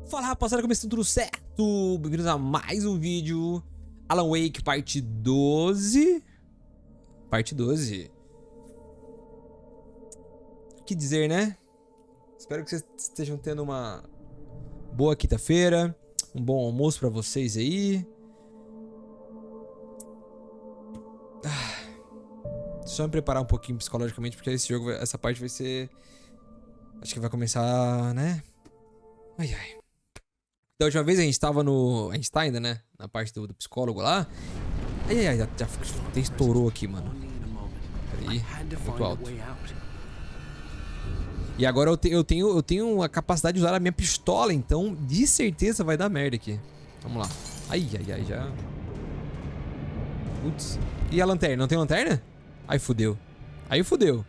Fala rapaziada, como estão? Tudo certo? Bem-vindos a mais um vídeo. Alan Wake, parte 12. Parte 12. O que dizer, né? Espero que vocês estejam tendo uma boa quinta-feira. Um bom almoço pra vocês aí. Só me preparar um pouquinho psicologicamente, porque esse jogo, essa parte vai ser... Acho que vai começar, né? Ai, ai. Da última vez a gente tava no... A gente tá ainda, né? Na parte do psicólogo lá. Ai, ai, ai, já até estourou aqui, mano. Peraí, muito alto. E agora eu tenho a capacidade de usar a minha pistola, então de certeza vai dar merda aqui. Vamos lá. Ai, ai, ai, já... Putz. E a lanterna? Não tem lanterna? Aí fudeu. Aí fudeu.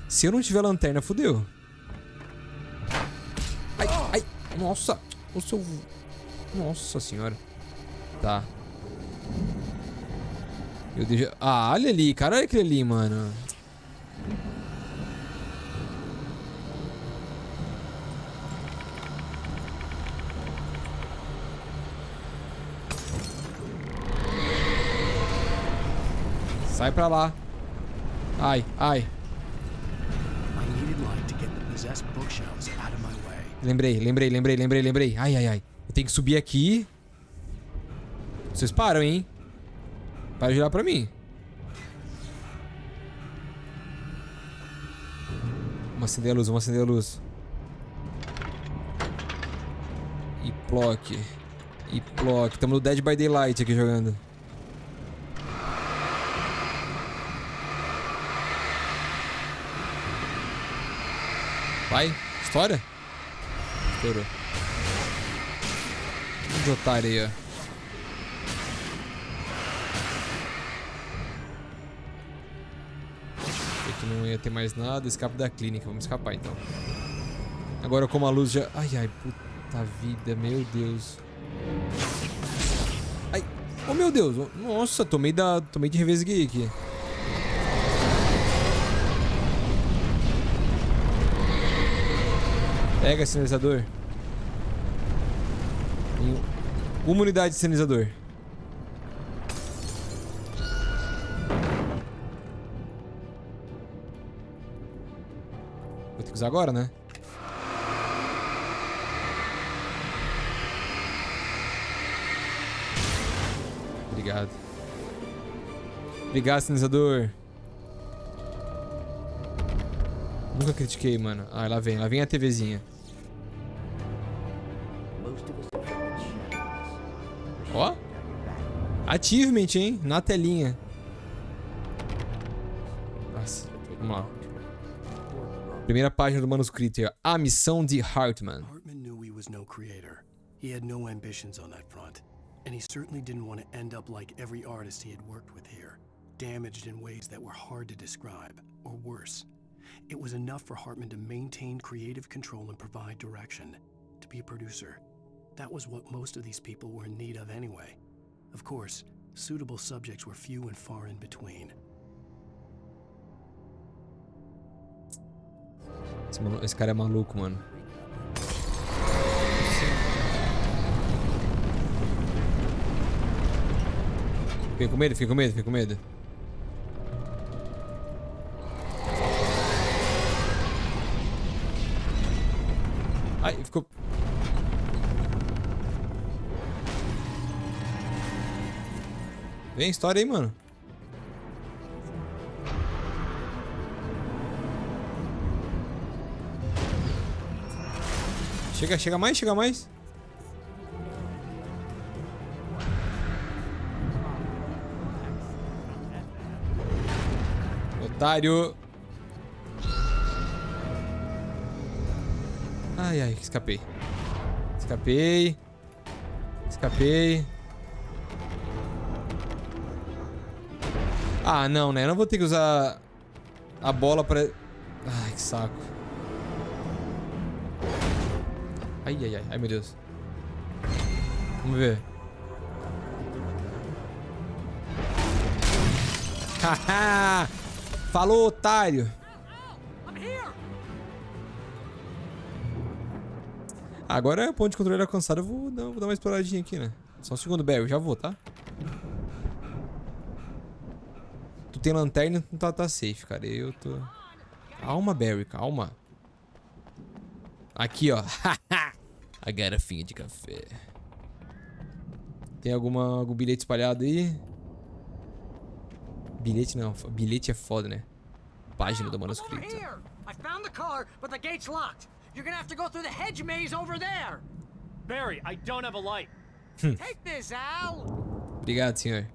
Se eu não tiver lanterna, fudeu. Ai, ai. Nossa. O seu... Nossa senhora. Tá. Eu deixo... Ah, olha ali, cara. Olha aquele ali, mano. Sai pra lá. Ai, ai. Lembrei. Ai, ai, ai. Eu tenho que subir aqui. Vocês param, hein? Para de olhar pra mim. Vamos acender a luz, vamos acender a luz. E plock. E plock. Estamos no Dead by Daylight aqui jogando. Vai, história? Estourou. Vamos otário aí, ó. Aqui não ia ter mais nada. Escape da clínica. Vamos escapar então. Agora como a luz já... Ai, ai, puta vida, meu Deus. Ai, oh meu Deus. Nossa, tomei de revesguei aqui. Pega sinalizador. Uma unidade de sinalizador. Vou ter que usar agora, né? Obrigado. Obrigado, sinalizador. Nunca critiquei, mano. Ah, lá vem a TVzinha. Ó. Achievement, hein? Na telinha. Nossa, vamos lá. Primeira página do manuscrito aí, ó. A missão de Hartman. Hartman knew he was no creator. He had no ambitions on that front. And he certainly didn't want to end up like every artist he had worked with here. Damaged in ways that were hard to describe. Or worse. It was enough for Hartman to maintain creative control and provide direction. To be a producer. That was what most of these people were in need of anyway. Of course, suitable subjects were few and far in between. Esse cara é maluco, mano. Fiquei com medo. Ai, ficou... Vem, história aí, mano. Chega mais. Otário. Ai, ai, escapei. Ah, não, né? Eu não vou ter que usar a bola pra... Ai, que saco. Ai, ai, ai. Ai, meu Deus. Vamos ver. Haha! Falou, otário! Agora, ponto de controle alcançado, eu vou dar uma exploradinha aqui, né? Só um segundo, Barry, já vou, tá? Tu tem lanterna, não tá safe, cara. Eu tô... Calma, Barry, calma. Aqui, ó. A garrafinha de café. Tem algum bilhete espalhado aí? Bilhete não, bilhete é foda, né? Página do manuscrito. I found the car, but the gate's locked. You're gonna have to go through the hedge maze over there. Barry, I don't have a light. Take this, Al. Obrigado, senhor.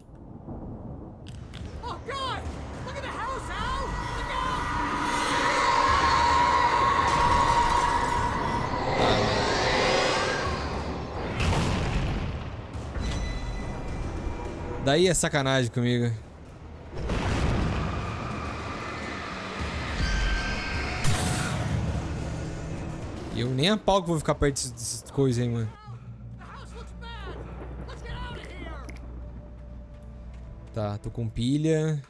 Oh God! Look at the house, Al. Look out! Daí é sacanagem comigo. Eu nem a pau que vou ficar perto dessas coisas aí, mano. Tá, tô com pilha.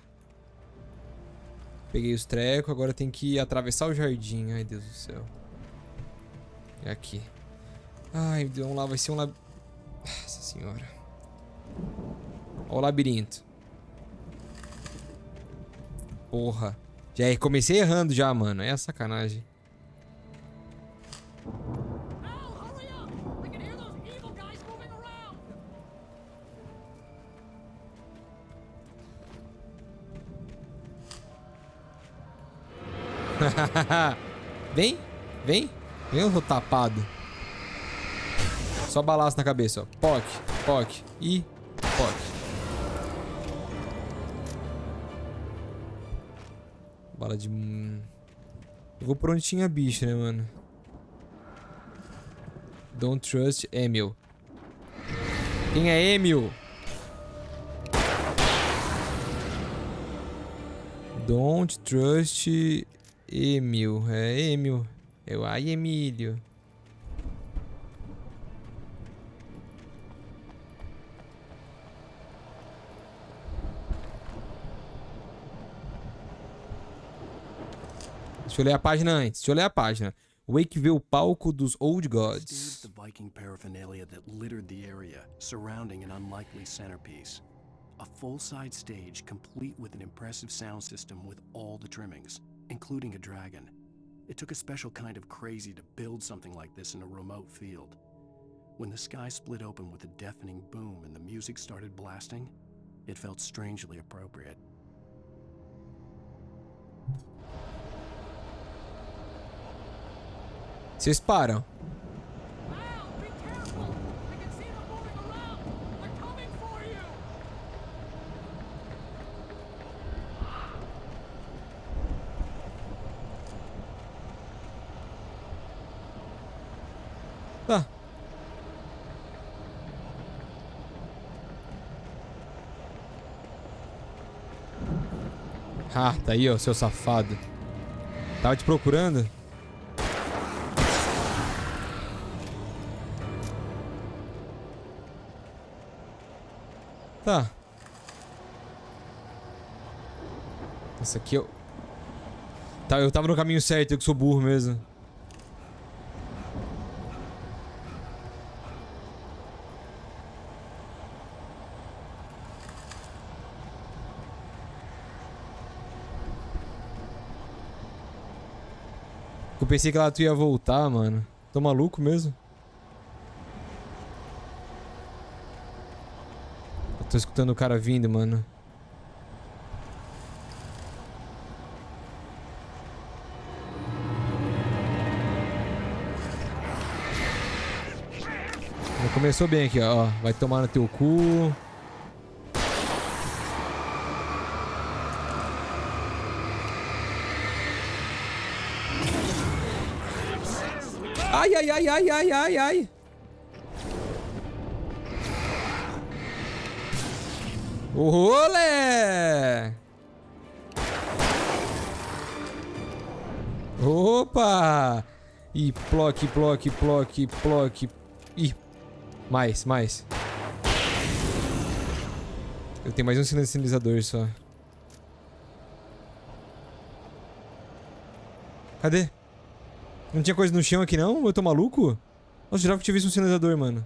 Peguei os trecos, agora tem que atravessar o jardim. Ai, Deus do céu. É aqui. Ai, vamos lá, vai ser um labirinto. Nossa senhora. Ó o labirinto. Porra. Já comecei errando já, mano. É sacanagem. Vem, vem. Vem, eu tô tapado. Só balaço na cabeça, ó. Poc, poc e poc. Bala de... Eu vou por onde tinha bicho, né, mano? Don't trust Emil. Quem é Emil? Don't trust Emil. É Emil. Ai, Emílio. Deixa eu ler a página antes. Deixa eu ler a página. Wake vê o palco dos Old Gods. The Viking paraphernalia that littered the area, surrounding an unlikely centerpiece. A full-size stage complete with an impressive sound system with all the trimmings, including a dragon. It took a special kind of crazy to build something like this in a remote field. When the sky split open with a deafening boom and the music started blasting, it felt strangely appropriate. Vocês param. Tá. Ah, tá aí, ó, seu safado. Tava te procurando? Tá. Essa aqui eu... Tá, eu tava no caminho certo, eu que sou burro mesmo. Eu pensei que lá tu ia voltar, mano. Tô maluco mesmo. Eu tô escutando o cara vindo, mano. Começou bem aqui, ó. Vai tomar no teu cu. Ai, ai, ai, ai, ai, ai, ai. Olé! Opa! E ploque, ploque, ploque, ploque. Ih, mais. Eu tenho mais um sinalizador só. Cadê? Não tinha coisa no chão aqui não? Eu tô maluco? Nossa, jurava que tinha visto um sinalizador, mano.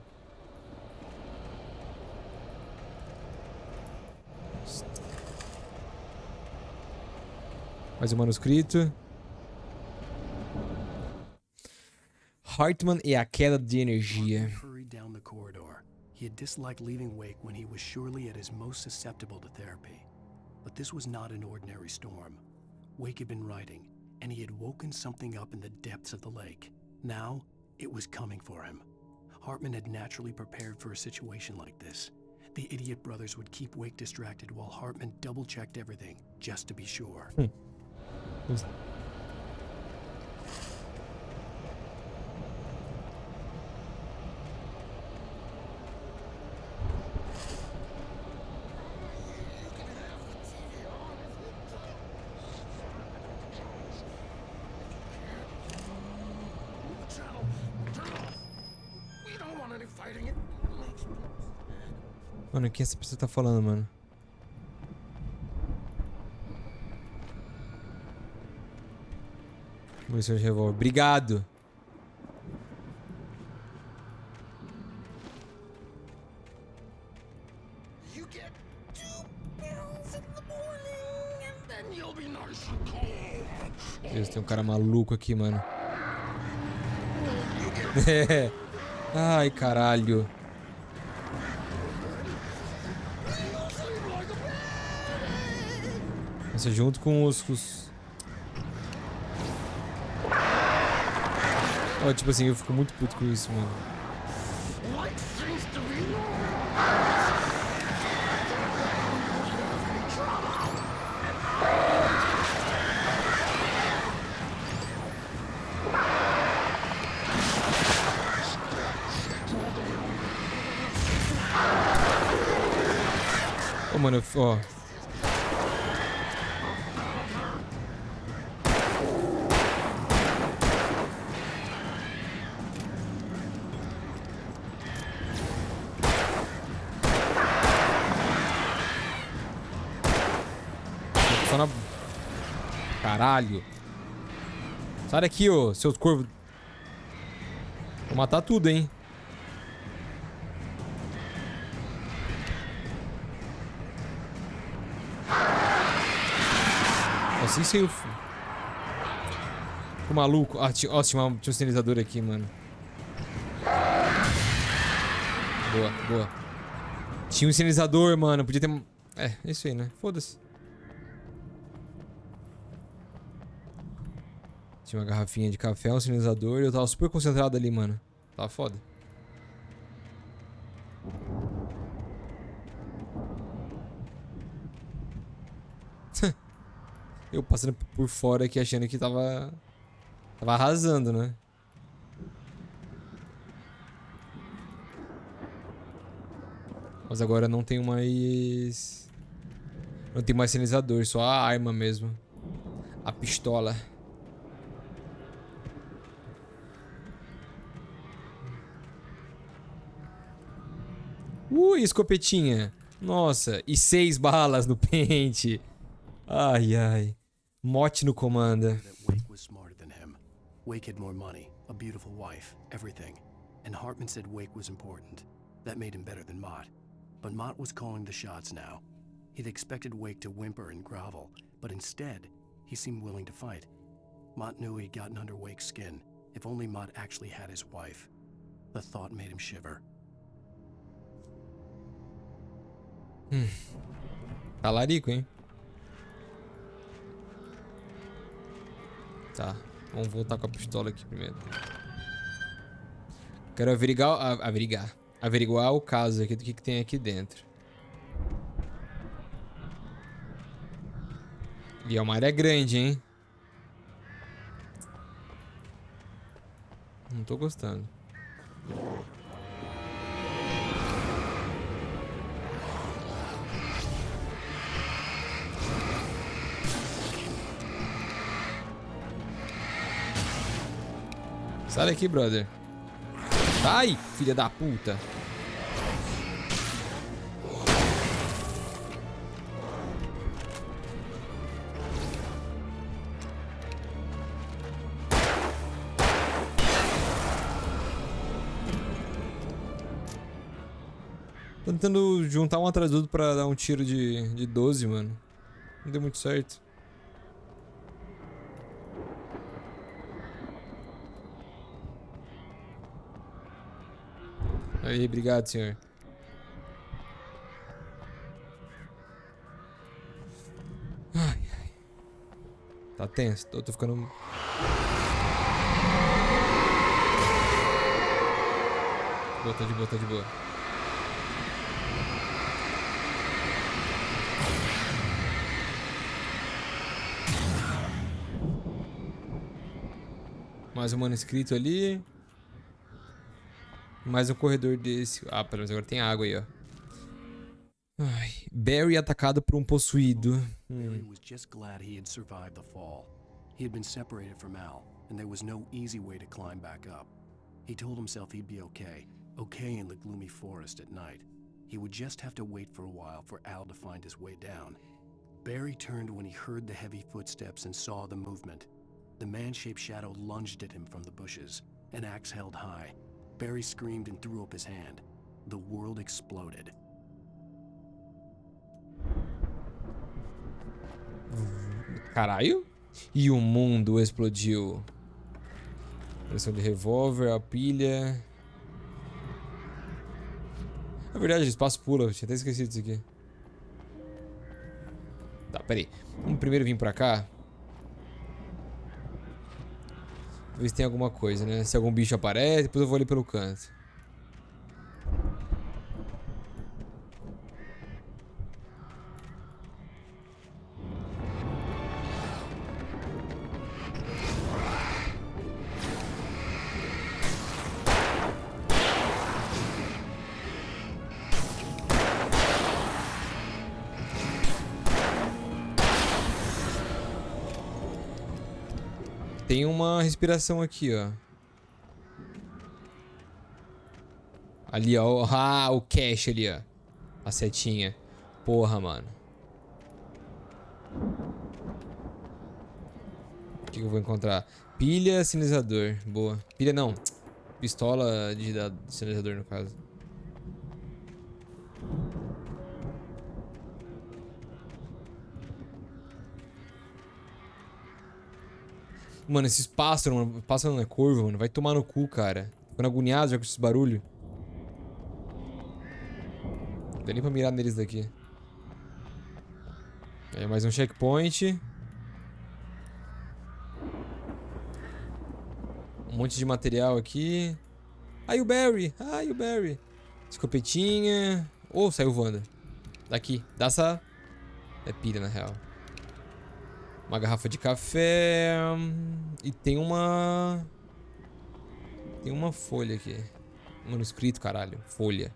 Mais um manuscrito. Hartman e a queda de energia. Hurried down the corridor. He had disliked leaving Wake when he was surely at his most susceptible to therapy. But this was not an ordinary storm. Wake had been writing, and he had woken something up in the depths of the lake. Now, it was coming for him. Hartman had naturally prepared for a situation like this. The idiot brothers would keep Wake distracted while Hartman double-checked everything, just to be sure. Mano, o que essa pessoa tá falando, mano? Munição de revólver. Obrigado! Deus, tem um cara maluco aqui, mano. É. Ai, caralho. Nossa, junto com os... Oh, tipo assim, eu fico muito puto com isso, mano. Oh, mano, ó. Caralho. Sai daqui, ô, seus corvos. Vou matar tudo, hein. Assim saiu. O maluco. Ah, tinha um sinalizador aqui, mano. Boa, boa. Tinha um sinalizador, mano. Podia ter... É isso aí, né? Foda-se. Tinha uma garrafinha de café, um sinalizador e eu tava super concentrado ali, mano. Tava foda. Eu passando por fora aqui achando que tava arrasando, né? Mas agora não tem mais... Não tem mais sinalizador, só a arma mesmo. A pistola. Escopetinha. Nossa, e 6 balas no pente. Ai, ai. Mote no comanda. Wake was smarter than him. Wake had more money, a beautiful wife, everything. And Hartman said Wake was important. That made him better than Mott. But Mott was calling the shots now. He'd expected Wake to whimper and grovel, but instead, he seemed willing to fight. Mott knew he'd gotten under Wake's skin. If only Mott actually had his wife. The thought made him shiver. Talarico, hein? Tá, vamos voltar com a pistola aqui primeiro. Quero averiguar o caso aqui do que tem aqui dentro. E é uma área grande, hein? Não tô gostando. Sai daqui, brother. Sai, filha da puta. Tô tentando juntar um atrás do outro pra dar um tiro de 12, mano. Não deu muito certo. Aí, obrigado, senhor. Ai, ai. Tá tenso, tô ficando... Tá de boa, tá de boa. Mais um manuscrito ali. Mais um corredor desse. Ah, pelo menos agora tem água aí, ó. Ai, Barry atacado por um possuído. Barry was just glad he had survived the fall. He had been separated from Al, and there was no easy way to climb back up. He told himself he'd be okay in the gloomy forest at night. He would just have to wait for a while for Al to find his way down. Barry turned when he heard the heavy footsteps and saw the movement. The man-shaped shadow lunged at him from the bushes, an axe held high. Barry screamed and threw up his hand. The world exploded. Caralho. E o mundo explodiu. Pressão de revólver, a pilha. É verdade, o espaço pula. Eu tinha até esquecido disso aqui. Tá, peraí. Vamos primeiro vir pra cá. Ver se tem alguma coisa, né? Se algum bicho aparece, depois eu vou ali pelo canto. Tem uma respiração aqui, ó. Ali, ó. Ah, o cache ali, ó. A setinha. Porra, mano. O que eu vou encontrar? Pilha, sinalizador. Boa. Pilha não. Pistola de sinalizador, no caso. Mano, esses pássaros, mano. Pássaro não é corvo, mano. Vai tomar no cu, cara. Ficando agoniado já com esses barulhos. Não dá nem pra mirar neles daqui. É, mais um checkpoint. Um monte de material aqui. Ai, o Barry. Ai, o Barry. Escopetinha. Oh, saiu voando. Daqui. Dá essa... É pilha, na real. Uma garrafa de café. E tem uma... Tem uma folha aqui. Manuscrito, caralho. Folha.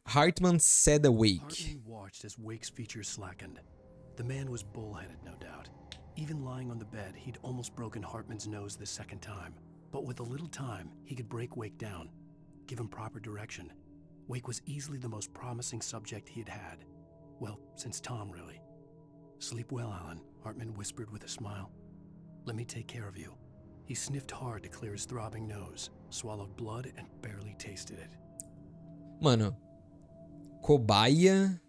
Hartman said awake. Hartman watched as Wake's features slackened. The man was bullheaded, no doubt. Even lying on the bed, he'd almost broken Hartman's nose the second time. But with a little time, he could break Wake down. Give him proper direction. Wake was easily the most promising subject he had had. Well, since Tom, really. Sleep well, Alan, Hartman whispered with a smile. Let me take care of you. He sniffed hard to clear his throbbing nose, swallowed blood and barely tasted it. Mano. Cobaia.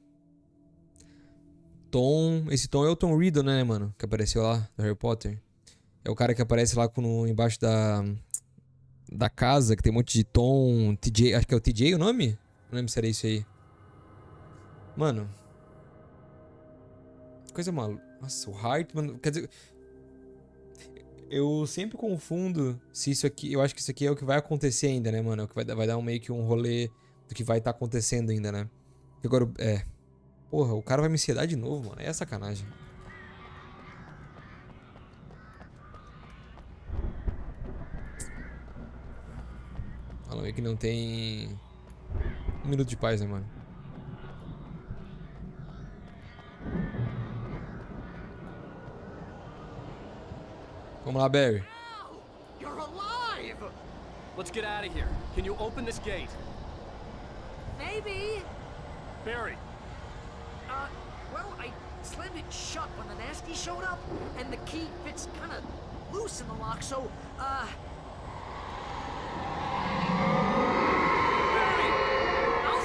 Tom. Esse Tom é o Tom Riddle, né, mano? Que apareceu lá, do Harry Potter. É o cara que aparece lá embaixo da casa, que tem um monte de Tom. TJ. Acho que é o TJ o nome? Não lembro se era isso aí. Mano. Coisa maluca. Nossa, o Hartman. Quer dizer. Eu sempre confundo se isso aqui. Eu acho que isso aqui é o que vai acontecer ainda, né, mano? É o que vai dar meio que um rolê do que vai estar acontecendo ainda, né? E agora. Porra, o cara vai me sedar de novo, mano. É sacanagem. Fala meio que não tem. Um minuto de paz, né, mano? Vamos lá, Barry. Al! You're alive! Let's get out of here. Can you open this gate? Maybe. Barry, Well, I slammed it shut when the nasty showed up, and the key fits kind of loose in the lock, so, Barry, I'll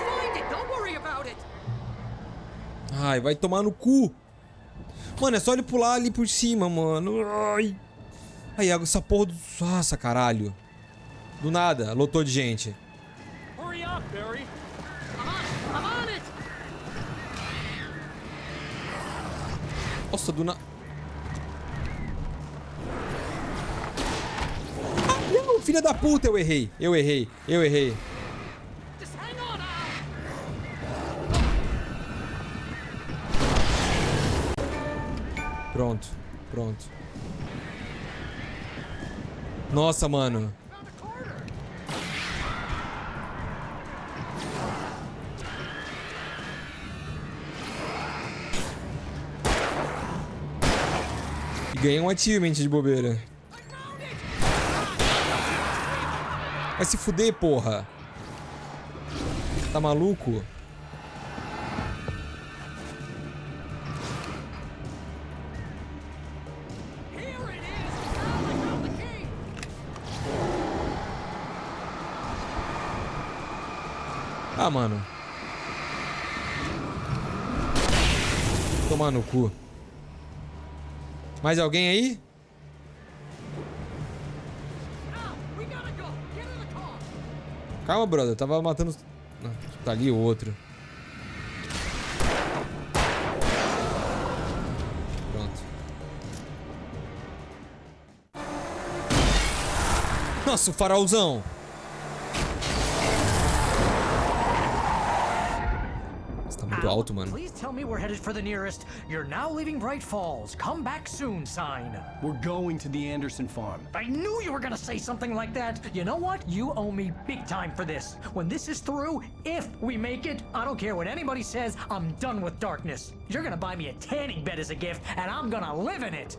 Ai, vai tomar no cu. Mano, é só ele pular ali por cima, mano. Ai. Aí, essa porra do... Nossa, caralho. Do nada, lotou de gente. Hurry up, Barry. I'm on it! Nossa, do nada. Ah, não, filha da puta, eu errei. Eu errei. Just hang on, Al! Pronto. Nossa, mano. Found a corner! E ganhei um achievement de bobeira. Vai se fuder, porra. Tá maluco? Here it is! Al, I found the key! Ah, mano. Tomar no cu. Mais alguém aí? Al, we gotta go! Get in the car! Calma, brother. Eu tava matando... Não, tá ali o outro. Pronto. Nossa, o farolzão. Você tá muito alto, mano. Please tell me we're headed for the nearest "You're now leaving Bright Falls. Come back soon" sign. We're going to the Anderson farm. I knew you were gonna say something like that. You know what? You owe me big time for this. When this is through, if we make it, I don't care what anybody says, I'm done with darkness. You're gonna buy me a tanning bed as a gift, and I'm gonna live in it.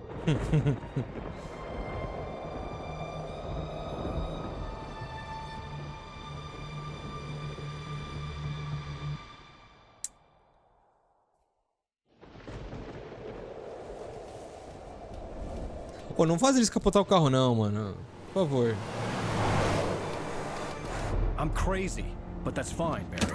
Pô, não faz ele escapotar o carro não, mano. Por favor. I'm crazy, but that's fine, Barry.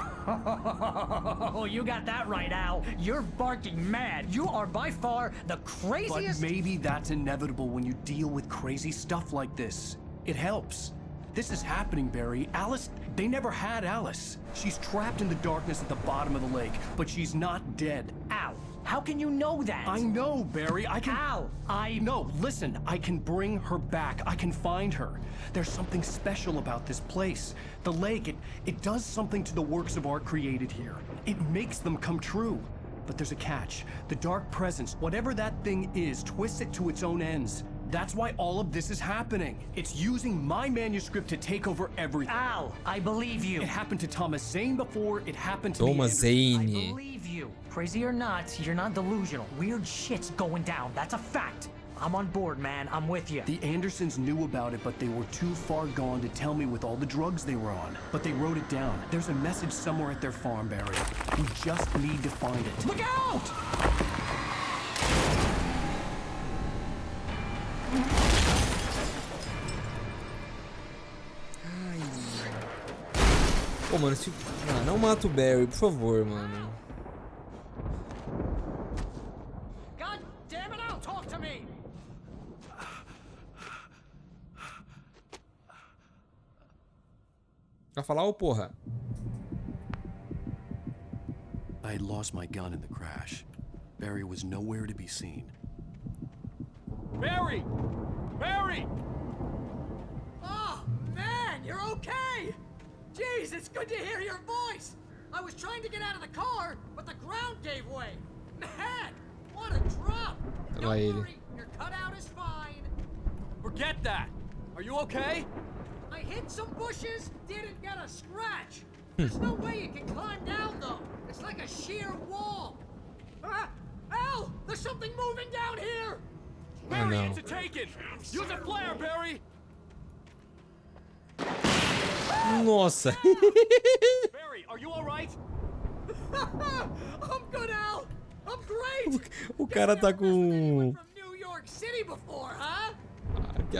Oh, you got that right, Al. You're barking mad. You are by far the But craziest. maybe that's inevitable when you deal with crazy stuff like this. It helps. This is happening, Barry. Alice, they never had Alice. She's trapped in the darkness at the bottom of the lake, but she's not dead. Al, how can you know that? I know, Barry. I can... Al, No, listen. I can bring her back. I can find her. There's something special about this place. The lake, it does something to the works of art created here. It makes them come true. But there's a catch. The dark presence, whatever that thing is, twists it to its own ends. That's why all of this is happening. It's using my manuscript to take over everything. Al, I believe you. It happened to Thomas Zane before. It happened to Thomas the I Zane. believe you. Crazy or not, you're not delusional. Weird shit's going down. That's a fact. I'm on board, man. I'm with you. The Andersons knew about it, but they were too far gone to tell me with all the drugs they were on. But they wrote it down. There's a message somewhere at their farm, Barry. We just need to find it. Look out! Pô, mano, se... ah, não mata o Barry, por favor, mano. God damn it, Al, talk to me! Pra falar, ô porra. I had lost my gun in the crash. Barry was nowhere to be seen. Barry! Barry! Oh, man, you're okay! Jeez, it's good to hear your voice! I was trying to get out of the car, but the ground gave way! Man, what a drop! Don't Vai ele. worry, your cutout is fine. Forget that! Are you okay? I hit some bushes, didn't get a scratch. There's no way you can climb down, though. It's like a sheer wall. Ah! Al! There's something moving down here! Barry, no. it's a taken! Use a flare, Barry! Nossa. Barry, are you alright? I'm good, Al! I'm great! O cara tá com From New York City before, huh?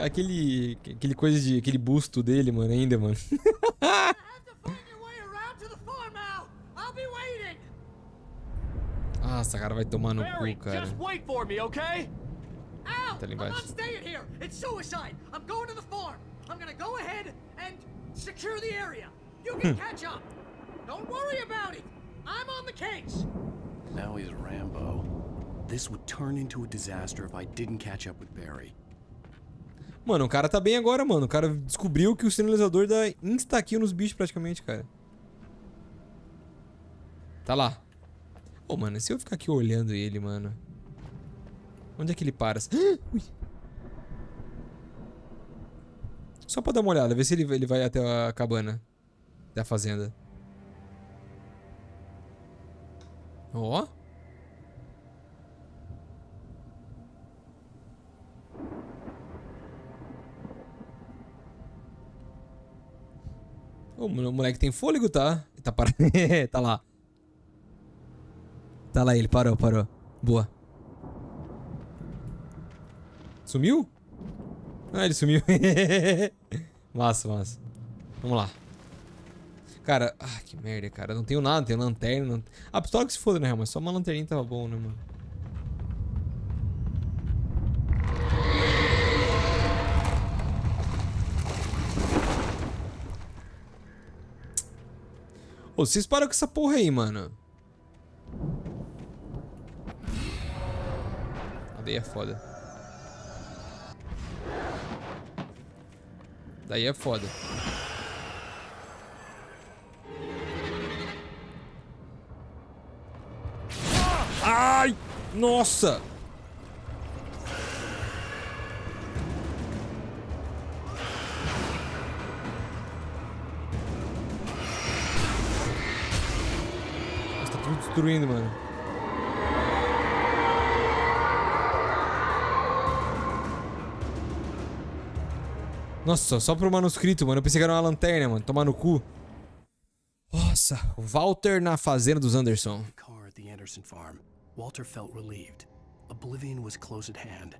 aquele coisa de aquele busto dele, mano, ainda, mano. I have to find your way around to the farm, Al. I'll be waiting. Nossa, cara, vai tomar no Barry, cu, cara. just wait for me, okay? Ow! Tá ali I'm not embaixo. staying here. It's suicide. I'm going to the farm. I'm gonna go ahead and secure the area. You can catch up. Don't worry about it. I'm on the case. Now he's Rambo. This would turn into a disaster if I didn't catch up with Barry. Mano, o cara tá bem agora, mano. O cara descobriu que o sinalizador dá insta-kill nos bichos praticamente, cara. Tá lá. Ô, mano, e se eu ficar aqui olhando ele, mano? Onde é que ele para? Ui. Só pra dar uma olhada, ver se ele vai até a cabana da fazenda. Ó. O moleque tem fôlego, tá? Tá parado. Tá lá. Tá lá ele, parou. Boa. Sumiu? Ah, ele sumiu. Massa. Vamos lá. Cara, que merda, cara. Não tenho nada, tenho lanterna. Não... Ah, pistola que se foda, né, mas só uma lanterninha tava bom, né, mano? Ô, vocês param com essa porra aí, mano. Daí é foda. Daí é foda. Ai! Nossa! Nossa, tá tudo destruindo, mano. Nossa, só pro manuscrito, mano. Eu pensei que era uma lanterna, mano. Tomar no cu. Nossa, o Walter na fazenda dos Anderson. Car at the Anderson farm. Walter felt relieved. Oblivion was close at hand.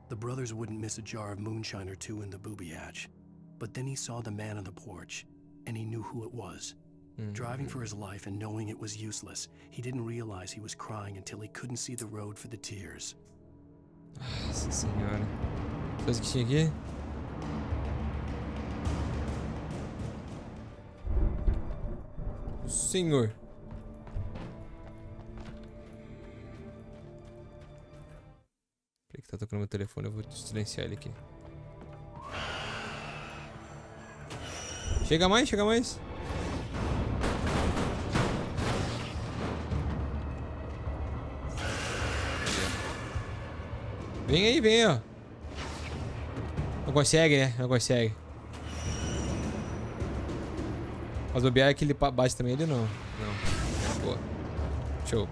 The brothers wouldn't miss a jar of moonshine or two in the booby hatch. But then he saw the man on the porch, and he knew who it was. Driving for his life and knowing it was useless, he didn't realize he was crying until he couldn't see the road for the tears. Nossa senhora. Coisa que tinha aqui? Senhor. Peraí que tá tocando meu telefone, eu vou silenciar ele aqui. Chega mais. Vem aí, ó. Não consegue, né? Não consegue. Mas o BR é que ele bate também, ele não. Não. Boa. Show.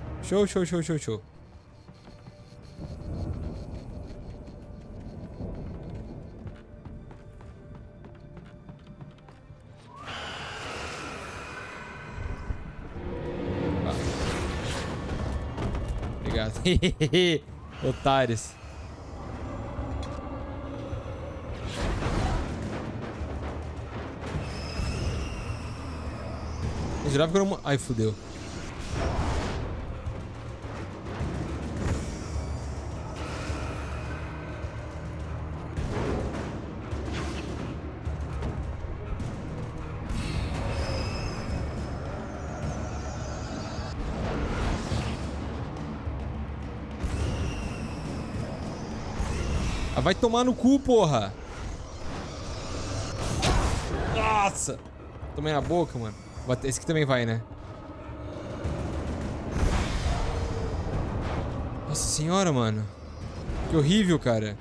Obrigado. Otários. Eu jurava que era uma... Ai, fudeu. Ah, vai tomar no cu, porra. Nossa. Tomei na boca, mano. Esse aqui também vai, né? Nossa senhora, mano. Que horrível, cara.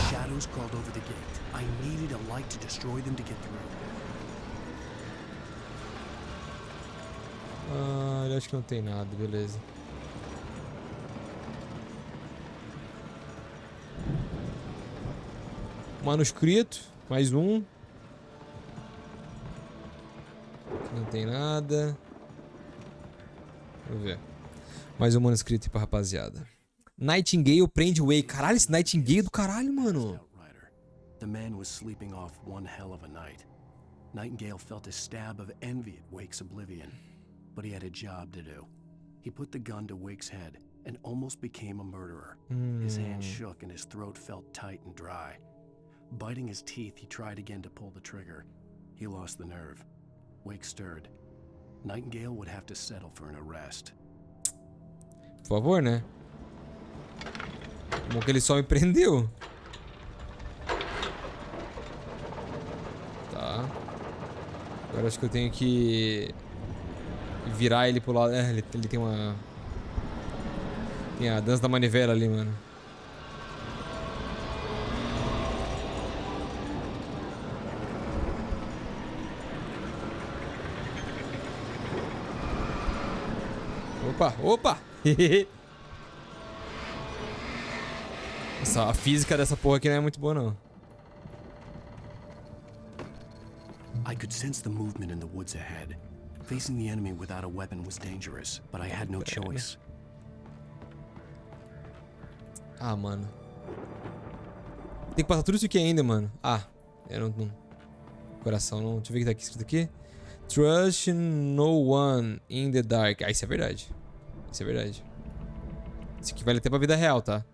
Shadows crawled over the gate. I needed a light to destroy them to get through. Ah, eu acho que não tem nada, beleza. Manuscrito, mais um. Aqui não tem nada. Vamos ver. Mais um manuscrito pra rapaziada. Nightingale prende Wake. Caralho, esse Nightingale é do caralho, mano. Outrider. The man was sleeping off one hell of a night. Nightingale felt a stab of envy at Wake's oblivion, but he had a job to do. He put the gun to Wake's head and almost became a murderer. His hand shook and his throat felt tight and dry. Biting his teeth, he tried again to pull the trigger. He lost the nerve. Wake stirred. Nightingale would have to settle for an arrest. Por favor, né? Bom que ele só me prendeu. Tá. Agora acho que eu tenho que virar ele pro lado. É, ele tem uma... Tem a dança da manivela ali, mano. Opa, opa! Nossa, a física dessa porra aqui não é muito boa, não. I could sense the movement in the woods ahead. Facing the enemy without a weapon was dangerous, but I had no choice. Ah, mano. Tem que passar tudo isso aqui ainda, mano. Ah, eu não... Coração, não... Deixa eu ver o que tá aqui escrito aqui. Trust no one in the dark. Ah, isso é verdade. Isso é verdade. Isso aqui vale até pra vida real, tá?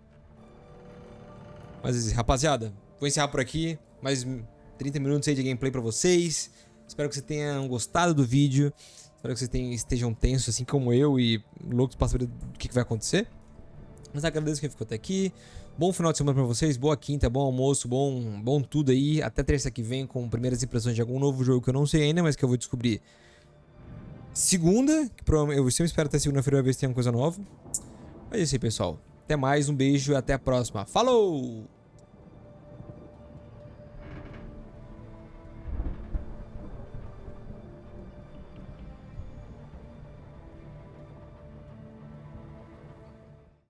Mas, rapaziada, vou encerrar por aqui. Mais 30 minutos aí de gameplay pra vocês. Espero que vocês tenham gostado do vídeo. Espero que vocês estejam tensos, assim como eu, e loucos pra saber o que vai acontecer. Mas agradeço quem ficou até aqui. Bom final de semana pra vocês. Boa quinta, bom almoço, bom tudo aí. Até terça que vem com primeiras impressões de algum novo jogo que eu não sei ainda, mas que eu vou descobrir segunda. Eu sempre espero até segunda-feira ver se tem uma coisa nova. Mas é isso aí, pessoal. Até mais, um beijo e até a próxima. Falou!